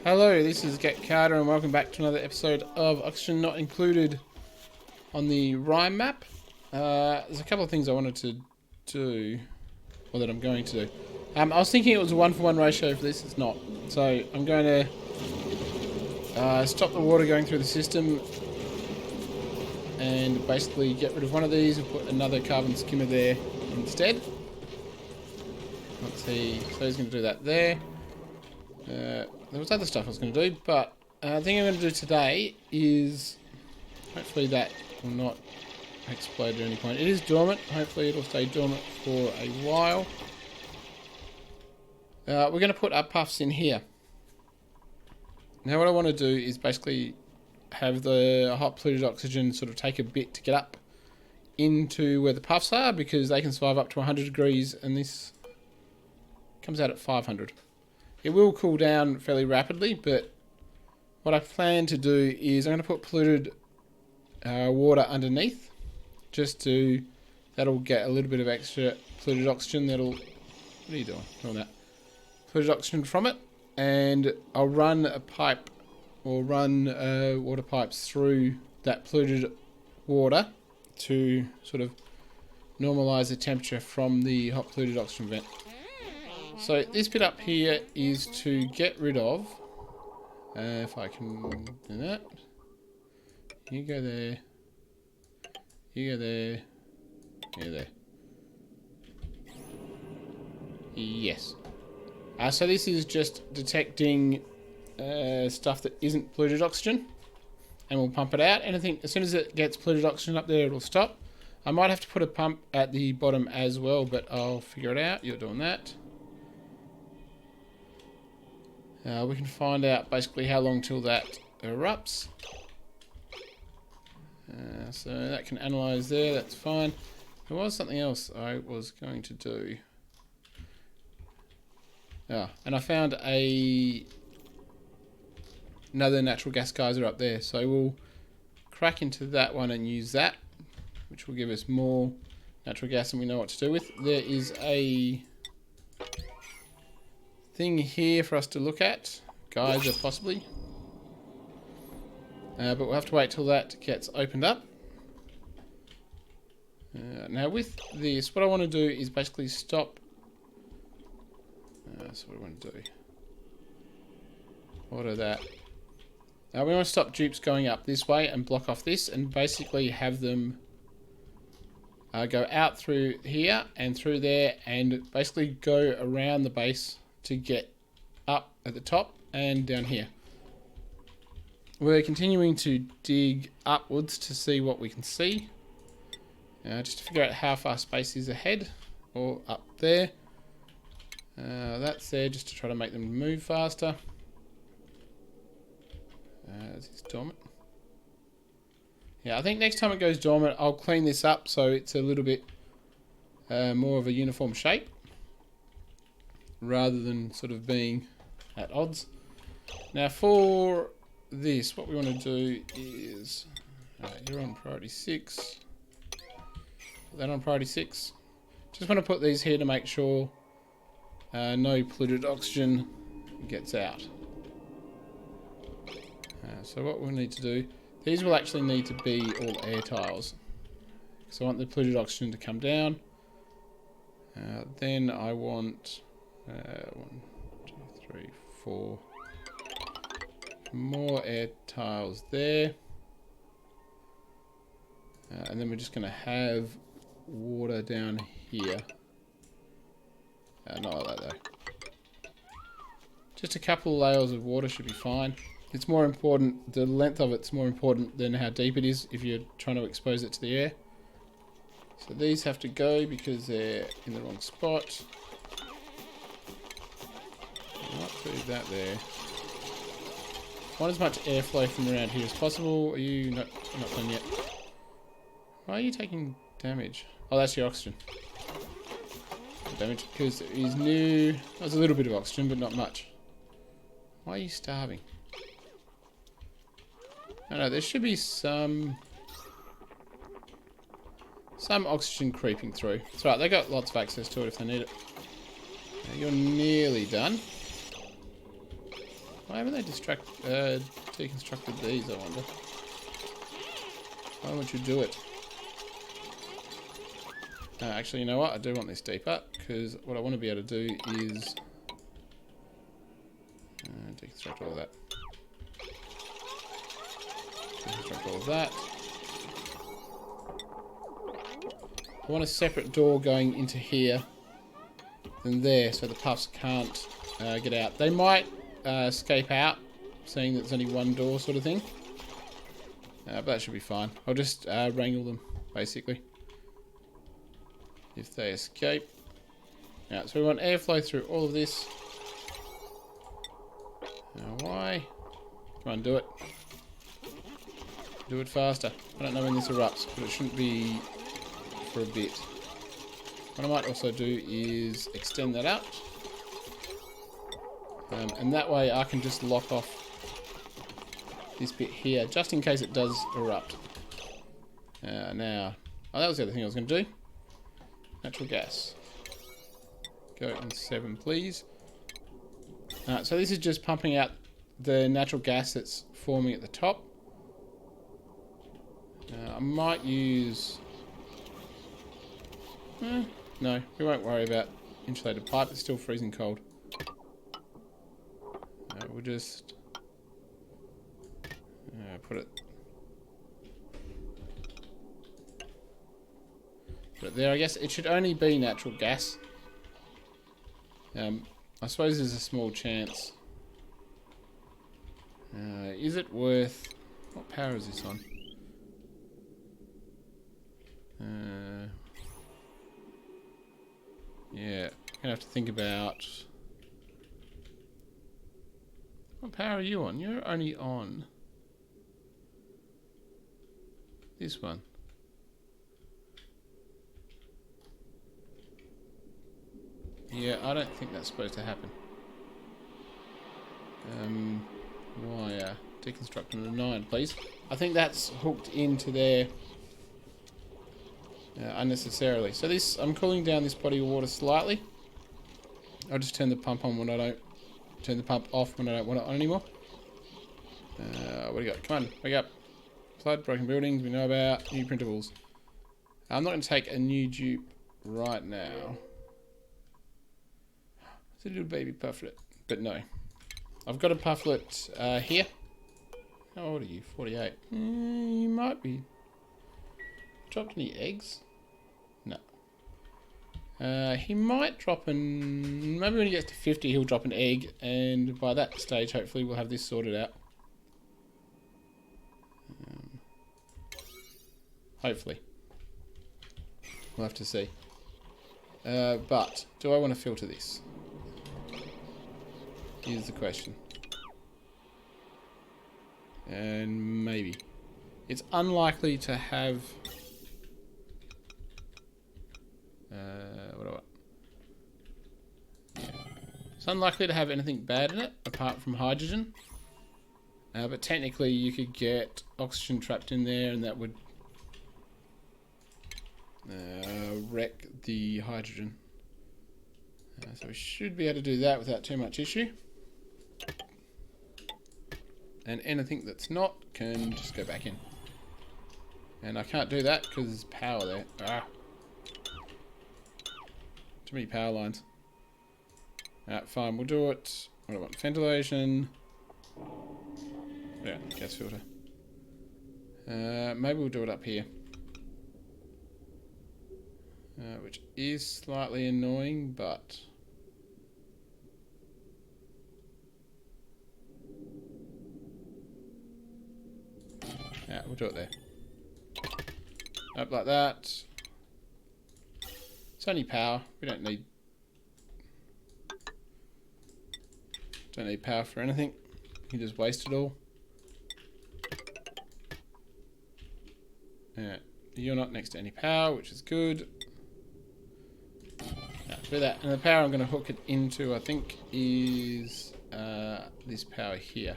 Hello, this is Get Carter and welcome back to another episode of Oxygen Not Included on the Rime map. There's a couple of things I wanted to do, or that I'm going to do. I was thinking it was a 1-for-1 ratio for this, it's not. So I'm going to stop the water going through the system and basically get rid of one of these and put another carbon skimmer there instead. Let's see, so he's going to do that there. There was other stuff I was going to do, but the thing I'm going to do today is hopefully that will not explode at any point. It is dormant. Hopefully it'll stay dormant for a while. We're going to put our puffs in here. Now what I want to do is basically have the hot polluted oxygen sort of take a bit to get up into where the puffs are, because they can survive up to 100 degrees and this comes out at 500. It will cool down fairly rapidly, but what I plan to do is I'm going to put polluted water underneath, that'll get a little bit of extra polluted oxygen. What are you doing? Doing that. Polluted oxygen from it, and I'll run a pipe, or run water pipes through that polluted water to sort of normalise the temperature from the hot polluted oxygen vent. So this bit up here is to get rid of, if I can do that, you go there, you go there, you there. Yes. So this is just detecting stuff that isn't polluted oxygen, and we'll pump it out. Anything, as soon as it gets polluted oxygen up there, it'll stop. I might have to put a pump at the bottom as well, but I'll figure it out. You're doing that. We can find out basically how long till that erupts. So that can analyse there, that's fine. There was something else I was going to do. And I found another natural gas geyser up there, so we'll crack into that one and use that, which will give us more natural gas and we know what to do with. There is a thing here for us to look at, geyser possibly, but we'll have to wait till that gets opened up. Now with this, what I want to do is basically stop. So what do I want to do? Order that. Now we want to stop dupes going up this way and block off this, and basically have them go out through here and through there, and basically go around the base to get up at the top and down here. We're continuing to dig upwards to see what we can see, just to figure out how far space is ahead or up there. That's there just to try to make them move faster. Is this dormant? Yeah, I think next time it goes dormant I'll clean this up so it's a little bit more of a uniform shape, rather than sort of being at odds. Now for this, what we want to do is, you're on priority 6, put that on priority 6. Just want to put these here to make sure no polluted oxygen gets out. So what we'll need to do, these will actually need to be all air tiles, so I want the polluted oxygen to come down. Then I want 1, 2, 3, 4 more air tiles there, and then we're just going to have water down here. Not like that though. Just a couple of layers of water should be fine. It's more important, the length of it's more important than how deep it is if you're trying to expose it to the air. So these have to go because they're in the wrong spot. Not do that there. Want as much airflow from around here as possible. Are you not done yet? Why are you taking damage? Oh, that's your oxygen. Damage because it is new. There's a little bit of oxygen, but not much. Why are you starving? No, there should be some oxygen creeping through. That's right, they got lots of access to it if they need it. Now you're nearly done. Why haven't they deconstructed these, I wonder? Why would you do it? Actually, you know what? I do want this deeper, because what I want to be able to do is deconstruct all of that. Deconstruct all of that. I want a separate door going into here than there, so the puffs can't get out. They might escape out, seeing that there's only one door sort of thing. But that should be fine. I'll just wrangle them, basically. If they escape. Alright, so we want airflow through all of this. Now why? Come on, do it. Do it faster. I don't know when this erupts, but it shouldn't be for a bit. What I might also do is extend that out. And that way I can just lock off this bit here, just in case it does erupt. Now, oh, that was the other thing I was going to do. Natural gas. Go in 7, please. So this is just pumping out the natural gas that's forming at the top. I might use... no, we won't worry about insulated pipe. It's still freezing cold. We'll just put it there. I guess it should only be natural gas. I suppose there's a small chance. Is it worth... What power is this on? Yeah, I'm gonna have to think about... What power are you on? You're only on... this one. Yeah, I don't think that's supposed to happen. Wire. Deconstruct on a 9, please. I think that's hooked into there unnecessarily. So this, I'm cooling down this body of water slightly. I'll just turn the pump on when I don't... turn the pump off when I don't want it on anymore. What do you got? Come on, wake up. Flood, broken buildings, we know about. New printables. I'm not going to take a new dupe right now. It's a little baby pufflet. But no. I've got a pufflet here. How old are you? 48. You might be. Dropped any eggs? No. He might drop an... maybe when he gets to 50 he'll drop an egg. And by that stage hopefully we'll have this sorted out. Hopefully. We'll have to see. But, do I want to filter this? Here's the question. And maybe. It's unlikely to have... what do I want? Yeah. It's unlikely to have anything bad in it, apart from hydrogen. But technically you could get oxygen trapped in there and that would wreck the hydrogen. So we should be able to do that without too much issue. And anything that's not can just go back in. And I can't do that because there's power there. Ah. Too many power lines. Alright, fine, we'll do it. What do I want? Ventilation. Yeah, gas filter. Maybe we'll do it up here. Which is slightly annoying, but... yeah, we'll do it there. Up like that. It's only power. We don't need... don't need power for anything. You can just waste it all. Yeah, you're not next to any power, which is good. Do that, and the power I'm going to hook it into, I think, is this power here.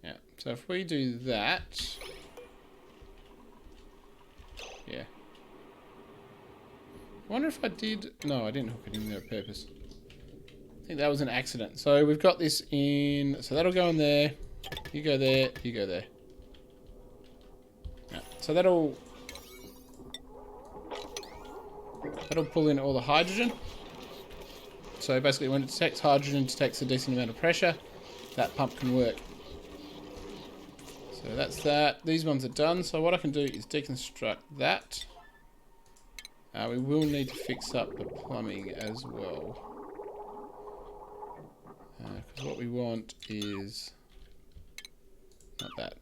Yeah, so if we do that, yeah. I wonder if I did. No, I didn't hook it in there on purpose. I think that was an accident. So we've got this in... So that'll go in there. You go there. You go there. Yeah, so that'll pull in all the hydrogen. So basically when it detects hydrogen, it detects a decent amount of pressure. That pump can work. So that's that. These ones are done. So what I can do is deconstruct that. We will need to fix up the plumbing as well. Because what we want is... Not that.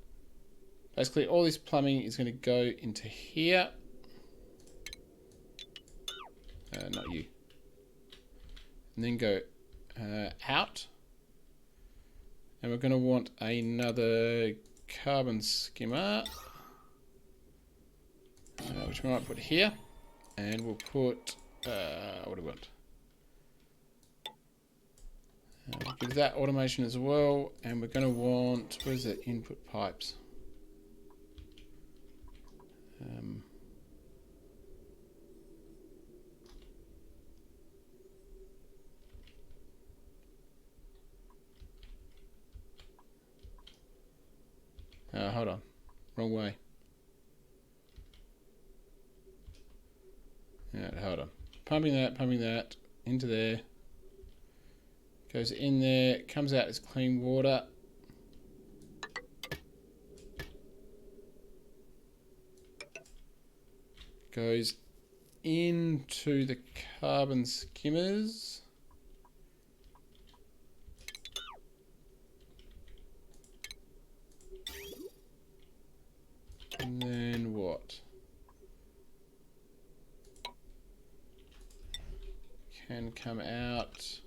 Basically all this plumbing is going to go into here. Not you. And then go out. And we're going to want another carbon skimmer. Which we might put here. And we'll put... what do we want? We'll give that automation as well. And we're going to want... Where's the input pipes? Hold on. Wrong way. Yeah, hold on. Pumping that into there. Goes in there, comes out as clean water. Goes into the carbon skimmers. And then what? Can come out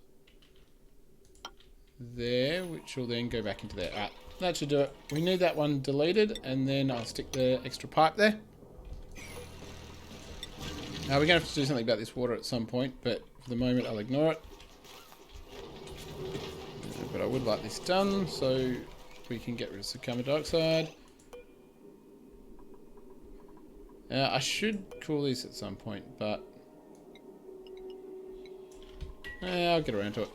there, which will then go back into there. Alright, that should do it. We need that one deleted, and then I'll stick the extra pipe there. We're going to have to do something about this water at some point, but for the moment I'll ignore it. But I would like this done, so we can get rid of some carbon dioxide. I should cool these at some point, but I'll get around to it.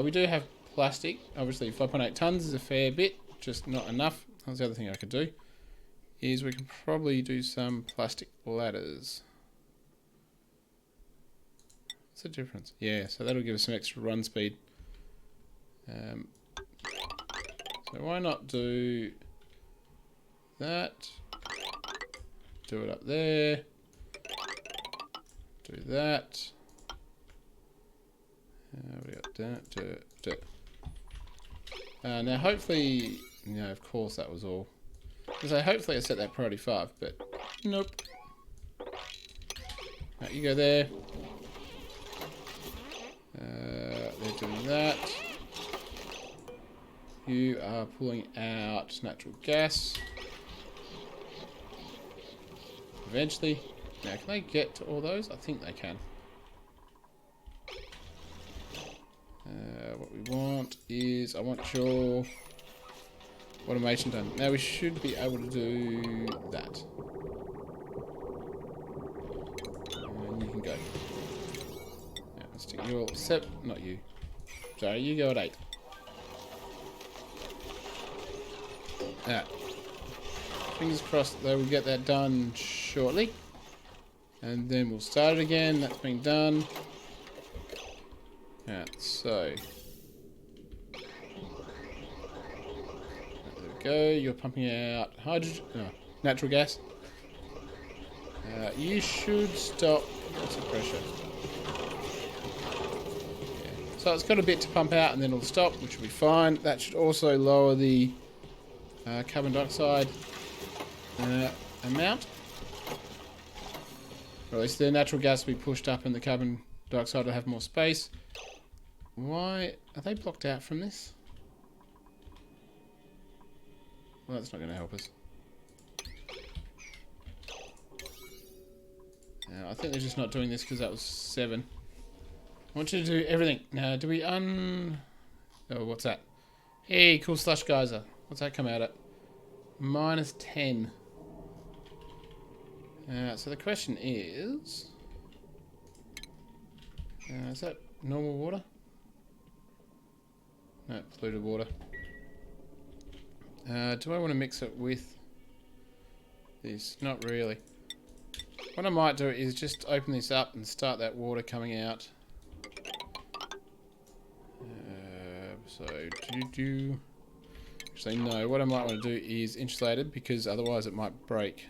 We do have plastic. Obviously 5.8 tons is a fair bit, just not enough. That's the other thing I could do, is we can probably do some plastic ladders. What's the difference? Yeah, so that'll give us some extra run speed. So why not do that? Do it up there. Do that. We got that. Now hopefully, of course that was all. So hopefully I set that priority 5, but nope. Right, you go there. They're doing that. You are pulling out natural gas. Eventually. Now, can they get to all those? I think they can. What we want is, I want your automation done. Now we should be able to do that. And you can go. Now, let's stick you all, except, not you. Sorry, you go at 8. Alright. Fingers crossed they will get that done shortly. And then we'll start it again. That's been done. Alright, so. There we go. You're pumping out hydrogen. No, natural gas. You should stop. What's the pressure? Yeah. So it's got a bit to pump out and then it'll stop, which will be fine. That should also lower the carbon dioxide amount. Or at least the natural gas will be pushed up and the carbon dioxide will have more space. Why are they blocked out from this? Well, that's not going to help us. I think they're just not doing this because that was 7. I want you to do everything. Now, do we Oh, what's that? Hey, cool slush geyser. What's that come out at? -10. So the question is that normal water? No, polluted water. Do I want to mix it with this? Not really. What I might do is just open this up and start that water coming out. Actually, no. What I might want to do is insulated, because otherwise it might break.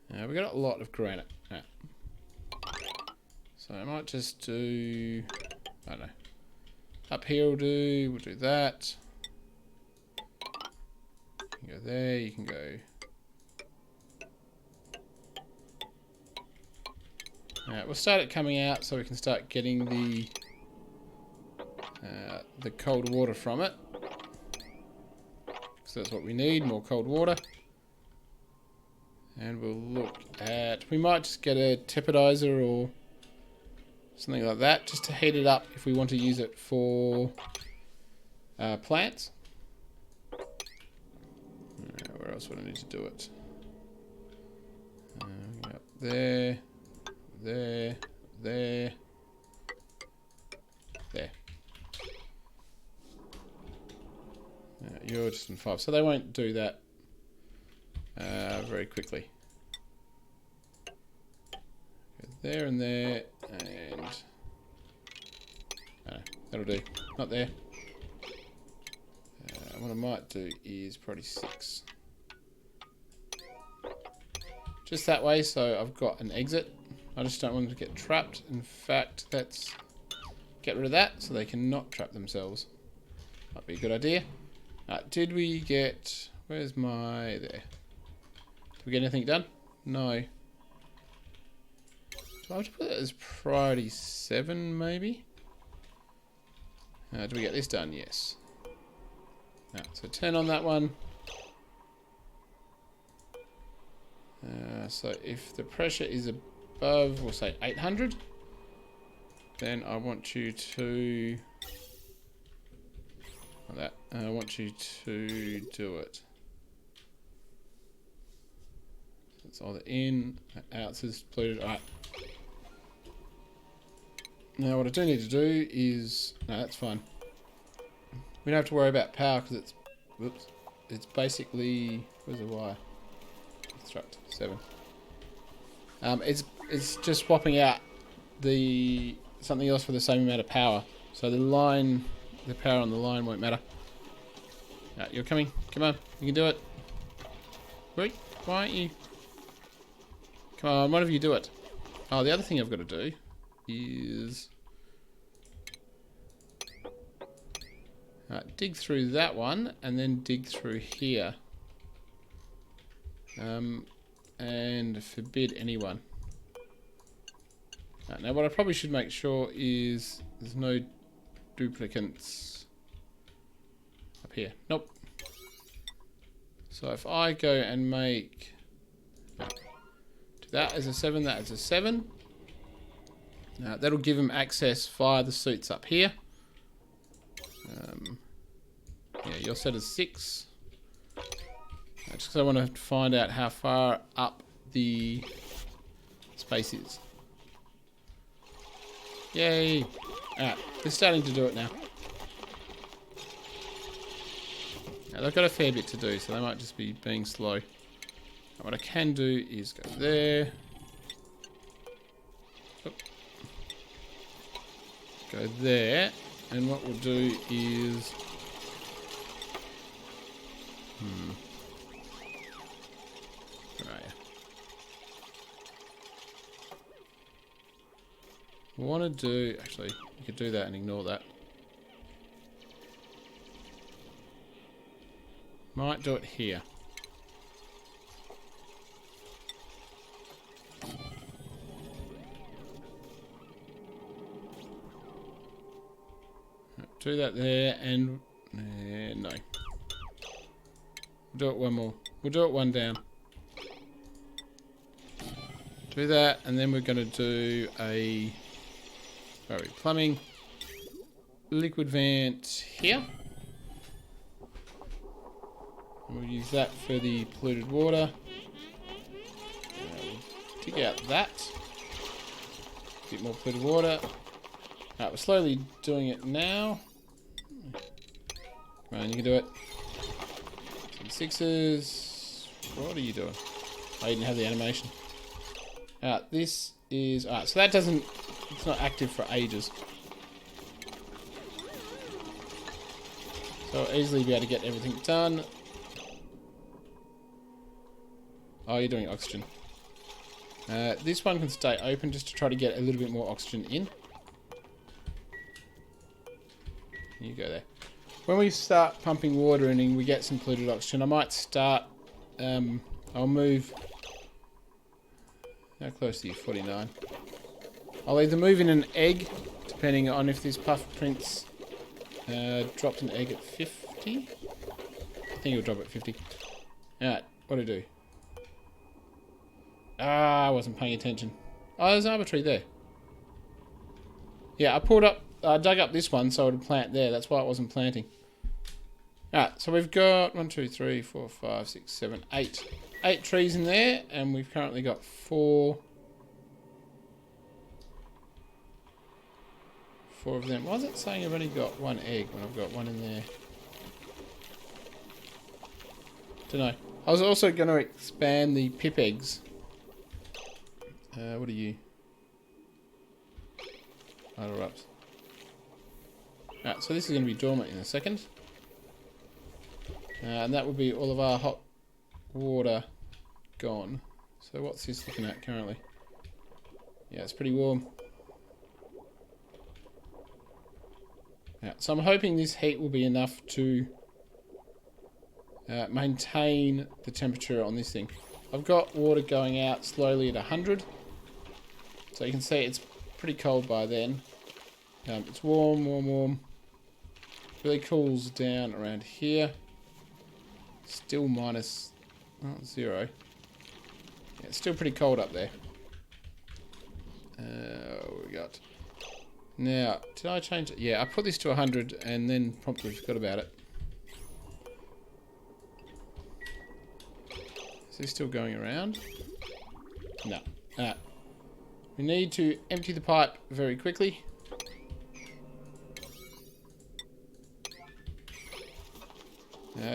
We've got a lot of granite. So I might just do... I don't know. Up here we'll do that. You can go there, you can go... Alright, we'll start it coming out so we can start getting the cold water from it. So that's what we need, more cold water. And we'll look at... We might just get a tepidizer or something like that, just to heat it up if we want to use it for plants. Where else would I need to do it? Up there, there, there, there. You're just in 5, so they won't do that very quickly. Go there and there, and that'll do. Not there. What I might do is probably 6. Just that way, so I've got an exit. I just don't want them to get trapped. In fact, let's get rid of that so they cannot trap themselves. Might be a good idea. Did we get... Where's my... There. Did we get anything done? No. Do I have to put that as priority 7, maybe? Do we get this done? Yes. So 10 on that one. So if the pressure is above, we'll say 800, then I want you to... Like that. I want you to do it. It's either in, out, it says polluted. Alright. Now what I do need to do is... No, that's fine. We don't have to worry about power because it's... Whoops. It's basically... Where's the wire? Construct 7. It's just swapping out the... something else for the same amount of power. So the line... The power on the line won't matter. You're coming. Come on. You can do it. Wait. Why aren't you... Come on. One of you do it. Oh, the other thing I've got to do is... dig through that one and then dig through here. And forbid anyone. Now what I probably should make sure is there's no duplicates up here. Nope. So if I go and make that as a 7, that as a 7, that'll give them access via the suits up here. Yeah, you're set as 6. Just because I want to find out how far up the space is. Yay! Alright, they're starting to do it now. Now they've got a fair bit to do, so they might just be being slow. And what I can do is go there. Oop. Go there. And what we'll do is... Right. We want to do... Actually, you could do that and ignore that. Might do it here. Do that there and... no. We'll do it one more. We'll do it one down. Do that, and then we're going to do a... Sorry, plumbing. Liquid vent here. And we'll use that for the polluted water. Dig out that. A bit more polluted water. Alright, we're slowly doing it now. Come on, you can do it. Some sixes. What are you doing? I didn't have the animation. This is... Alright, so that doesn't... It's not active for ages. So I'll easily be able to get everything done. Oh, you're doing oxygen. This one can stay open just to try to get a little bit more oxygen in. You go there. When we start pumping water in and we get some polluted oxygen, I might start... I'll move... How close are you? 49. I'll either move in an egg, depending on if this puff prince dropped an egg at 50. I think it'll drop at 50. Alright, what'd it do? Ah, I wasn't paying attention. Oh, there's an arbitrary there. Yeah, I dug up this one so it would plant there. That's why it wasn't planting. Alright, so we've got 1, 2, 3, 4, 5, 6, 7, 8. 8 trees in there, and we've currently got 4 of them. Why is it saying I've only got 1 egg when I've got 1 in there? Don't know. I was also going to expand the pip eggs. What are you? Idle ups. Alright, so this is going to be dormant in a second. And that will be all of our hot water gone. So what's this looking at currently? Yeah, it's pretty warm. Yeah, so I'm hoping this heat will be enough to maintain the temperature on this thing. I've got water going out slowly at 100. So you can see it's pretty cold by then. It's warm, warm, warm. Really cools down around here. Still minus 0. Yeah, it's still pretty cold up there. What we got? Now, did I change it? Yeah, I put this to 100 and then promptly forgot about it. Is this still going around? No. We need to empty the pipe very quickly.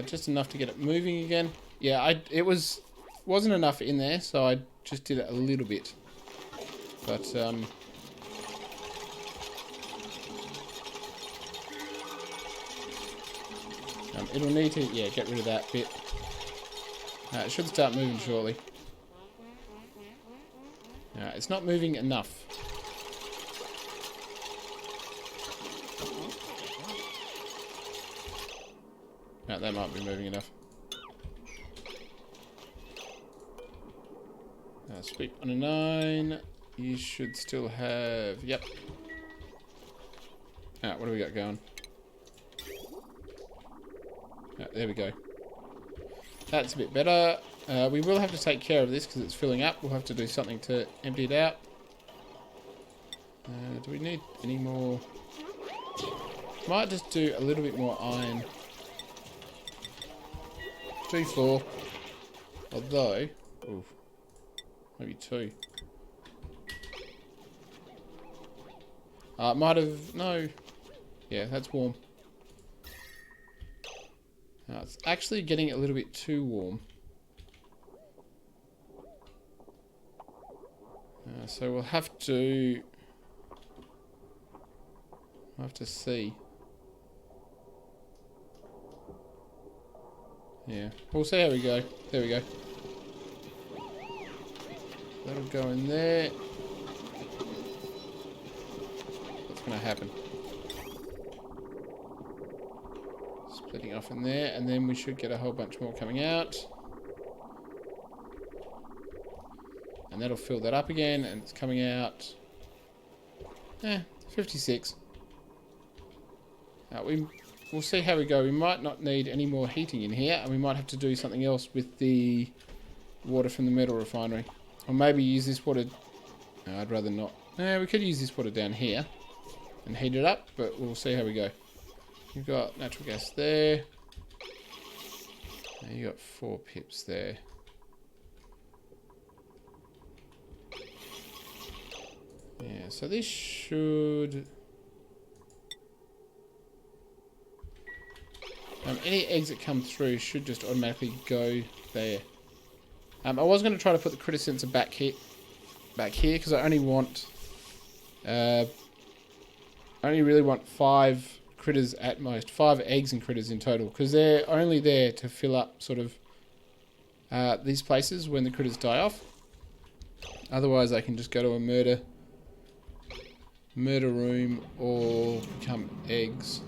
Just enough to get it moving again. Yeah, it wasn't enough in there, so I just did it a little bit. But it'll need to get rid of that bit. It should start moving shortly. It's not moving enough. That might be moving enough. Sweep on a 9. You should still have... Yep. What do we got going? There we go. That's a bit better. We will have to take care of this because it's filling up. We'll have to do something to empty it out. Do we need any more? Might just do a little bit more iron. G4. Although... Oof. Maybe 2. Might have... No. Yeah, that's warm. It's actually getting a little bit too warm. So we'll have to see. Yeah, we'll see how we go. There we go. That'll go in there. What's going to happen? Splitting off in there, and then we should get a whole bunch more coming out. And that'll fill that up again, and it's coming out... 56. We'll see how we go. We might not need any more heating in here, and we might have to do something else with the water from the metal refinery. Or maybe use this water... No, I'd rather not. We could use this water down here and heat it up, but we'll see how we go. You've got natural gas there. And you got 4 pips there. Yeah, so this should... Any eggs that come through should just automatically go there. I was going to try to put the critter sensor back here, because I only want, I only really want 5 critters at most, 5 eggs and critters in total, because they're only there to fill up sort of these places when the critters die off. Otherwise, they can just go to a murder room or become eggs.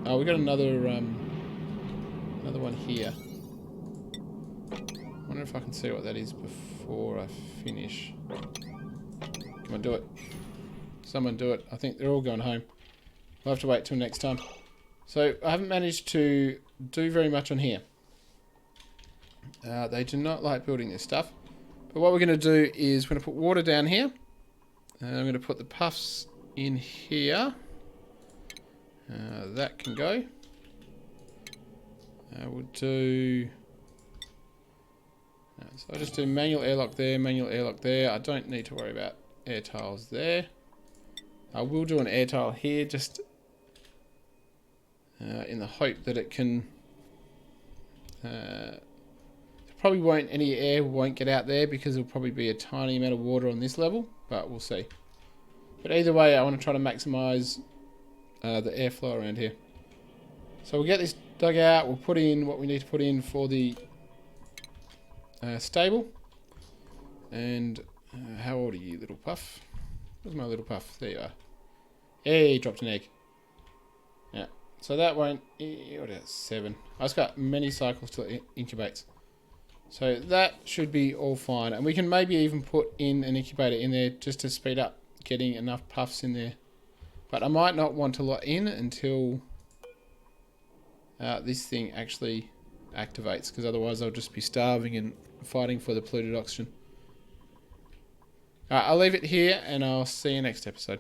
Oh, we got another one here. I wonder if I can see what that is before I finish. Come on, do it. Someone do it. I think they're all going home. We'll have to wait till next time. So, I haven't managed to do very much on here. They do not like building this stuff. But what we're going to do is we're going to put water down here. I'm going to put the puffs in here. That can go. We'll do... so I'll just do manual airlock there, manual airlock there. I don't need to worry about air tiles there. I will do an air tile here, just in the hope that it can... probably won't, any air won't get out there because there'll probably be a tiny amount of water on this level, but we'll see. But either way, I want to try to maximize the airflow around here. So we'll get this dug out, we'll put in what we need to put in for the stable. And how old are you, little puff? Where's my little puff? There you are. Hey, he dropped an egg. Yeah, so that won't... What is that? 7. I've just got many cycles till it incubates. So that should be all fine. And we can maybe even put in an incubator in there just to speed up getting enough puffs in there. But I might not want to lot in until this thing actually activates, because otherwise I'll just be starving and fighting for the polluted oxygen. I'll leave it here and I'll see you next episode.